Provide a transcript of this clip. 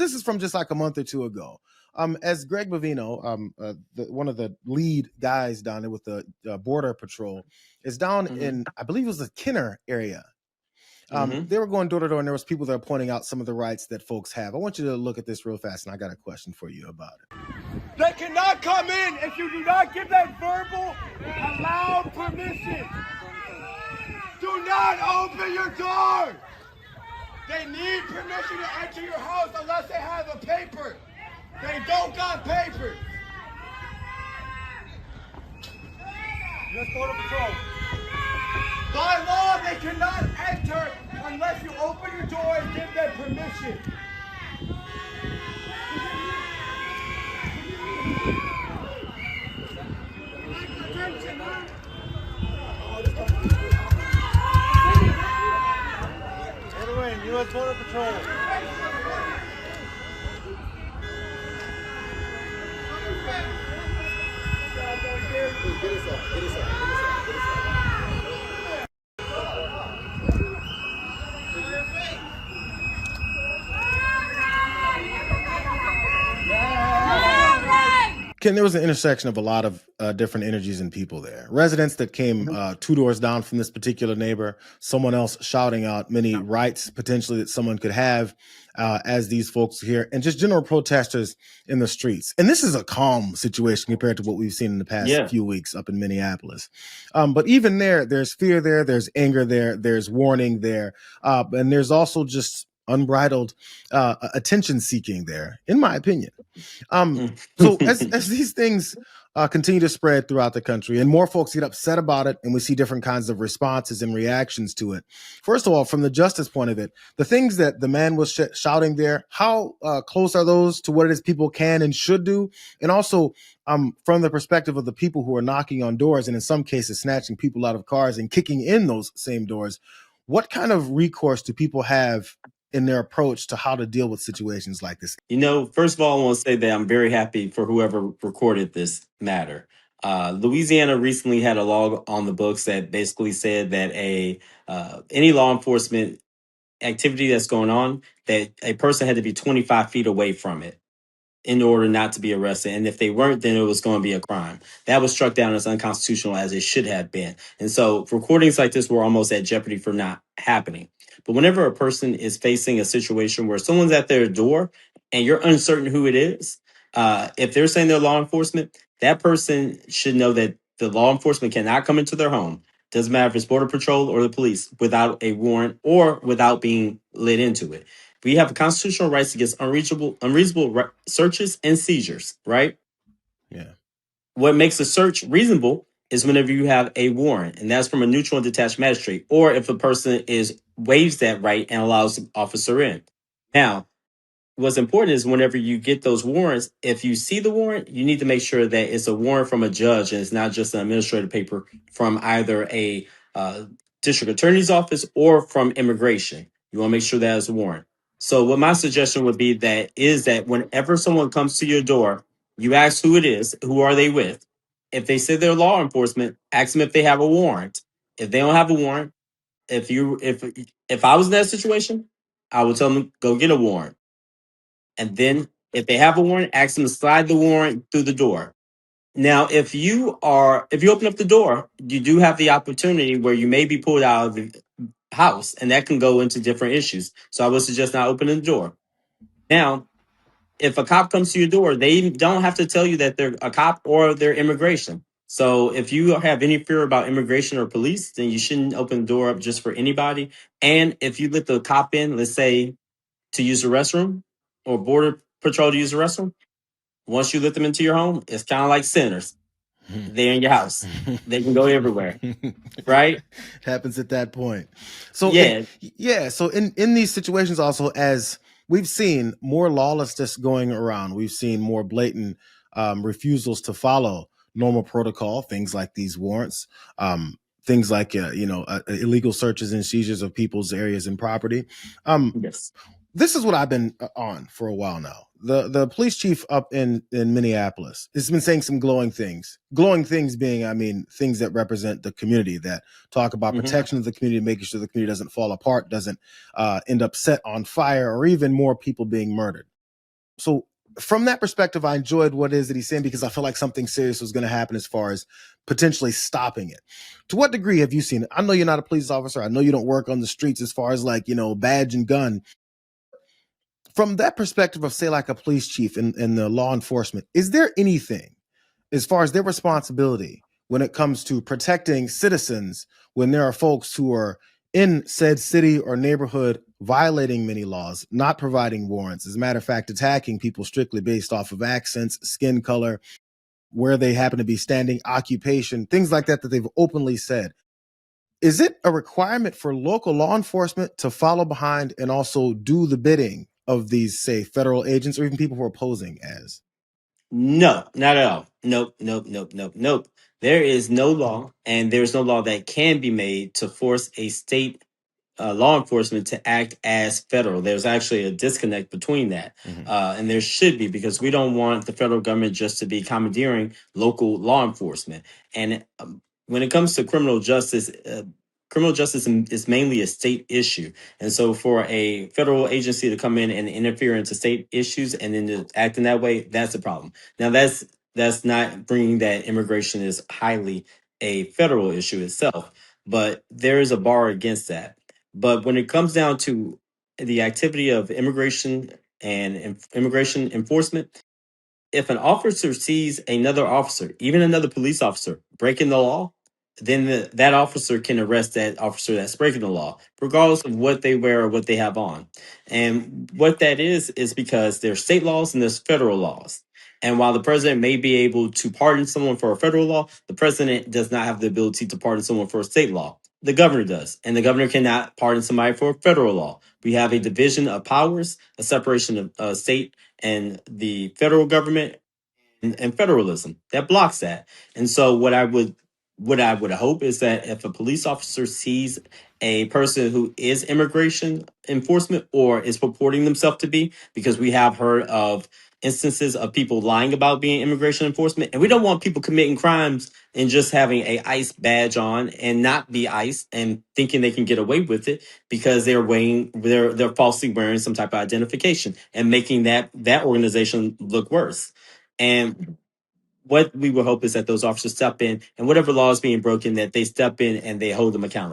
this is from just like a month or two ago. As Greg Bovino, one of the lead guys down there with the Border Patrol, is down in, I believe it was the Kenner area. They were going door to door, and there was people that are pointing out some of the rights that folks have. I want you to look at this real fast, and I got a question for you about it. They cannot come in if you do not give that verbal, allowed permission. Do not open your door. They need permission to enter your house unless they have a paper. They don't got papers. U.S. Border Patrol. By law, they cannot enter unless you open your door and give them permission. Anyway, U.S. Border Patrol. Get us up. Ken, there was an intersection of a lot of different energies and people there. Residents that came two doors down from this particular neighbor, someone else shouting out many rights potentially that someone could have as these folks here, and just general protesters in the streets. And this is a calm situation compared to what we've seen in the past few weeks up in Minneapolis. But even there's fear there, there's anger there, there's warning there, and there's also just unbridled attention seeking there, in my opinion. So as these things continue to spread throughout the country and more folks get upset about it, and we see different kinds of responses and reactions to it. First of all, from the justice point of it, the things that the man was shouting there, how close are those to what it is people can and should do? And also from the perspective of the people who are knocking on doors and in some cases snatching people out of cars and kicking in those same doors, what kind of recourse do people have in their approach to how to deal with situations like this? You know, first of all, I want to say that I'm very happy for whoever recorded this matter. Louisiana recently had a law on the books that basically said that any law enforcement activity that's going on, that a person had to be 25 feet away from it in order not to be arrested. And if they weren't, then it was going to be a crime. That was struck down as unconstitutional, as it should have been. And so recordings like this were almost at jeopardy for not happening. But whenever a person is facing a situation where someone's at their door and you're uncertain who it is, if they're saying they're law enforcement, that person should know that the law enforcement cannot come into their home. Doesn't matter if it's Border Patrol or the police, without a warrant or without being let into it. We have constitutional rights against unreasonable searches and seizures, right? Yeah. What makes a search reasonable is whenever you have a warrant, and that's from a neutral and detached magistrate, or if a person waives that right and allows the officer in. Now, what's important is whenever you get those warrants, if you see the warrant, you need to make sure that it's a warrant from a judge and it's not just an administrative paper from either a district attorney's office or from immigration. You want to make sure that it's a warrant. So what my suggestion would be is that whenever someone comes to your door, you ask who it is, who are they with? If they say they're law enforcement, ask them if they have a warrant. If they don't have a warrant, if I was in that situation, I would tell them go get a warrant. And then if they have a warrant, ask them to slide the warrant through the door. Now, if you open up the door, you do have the opportunity where you may be pulled out of the house, and that can go into different issues. So I would suggest not opening the door. Now, if a cop comes to your door, they don't have to tell you that they're a cop or they're immigration. So if you have any fear about immigration or police, then you shouldn't open the door up just for anybody. And if you let the cop in, let's say to use the restroom or Border Patrol to use the restroom, once you let them into your home, it's kind of like sinners. They're in your house. They can go everywhere, right? It happens at that point. So So in these situations also, as we've seen more lawlessness going around, we've seen more blatant refusals to follow normal protocol, things like these warrants, things like illegal searches and seizures of people's areas and property. Yes. This is what I've been on for a while now. The police chief up in Minneapolis has been saying some glowing things. Glowing things being, things that represent the community, that talk about protection of the community, making sure the community doesn't fall apart, doesn't end up set on fire, or even more people being murdered. So from that perspective, I enjoyed what it is that he's saying, because I feel like something serious was going to happen as far as potentially stopping it. To what degree have you seen it? I know you're not a police officer. I know you don't work on the streets as far as like, badge and gun. From that perspective of, say, like a police chief and the law enforcement, is there anything as far as their responsibility when it comes to protecting citizens when there are folks who are in said city or neighborhood violating many laws, not providing warrants, as a matter of fact, attacking people strictly based off of accents, skin color, where they happen to be standing, occupation, things like that they've openly said? Is it a requirement for local law enforcement to follow behind and also do the bidding of these, say, federal agents or even people who are posing as? No, not at all. Nope, nope, nope, nope, nope. There is no law, and there's no law that can be made to force a state law enforcement to act as federal. There's actually a disconnect between that. And there should be, because we don't want the federal government just to be commandeering local law enforcement. And when it comes to criminal justice is mainly a state issue. And so for a federal agency to come in and interfere into state issues and then to act in that way, that's a problem. Now, that's not bringing that immigration is highly a federal issue itself, but there is a bar against that. But when it comes down to the activity of immigration and immigration enforcement, if an officer sees another officer, even another police officer, breaking the law, then that officer can arrest that officer that's breaking the law, regardless of what they wear or what they have on. And what that is because there's state laws and there's federal laws. And while the president may be able to pardon someone for a federal law, the president does not have the ability to pardon someone for a state law. The governor does. And the governor cannot pardon somebody for a federal law. We have a division of powers, a separation of state and the federal government, and federalism that blocks that. And so what I would hope is that if a police officer sees a person who is immigration enforcement or is purporting themselves to be, because we have heard of instances of people lying about being immigration enforcement, and we don't want people committing crimes and just having a ICE badge on and not be ICE and thinking they can get away with it because they're falsely wearing some type of identification and making that organization look worse. And what we would hope is that those officers step in, and whatever law is being broken, that they step in and they hold them accountable.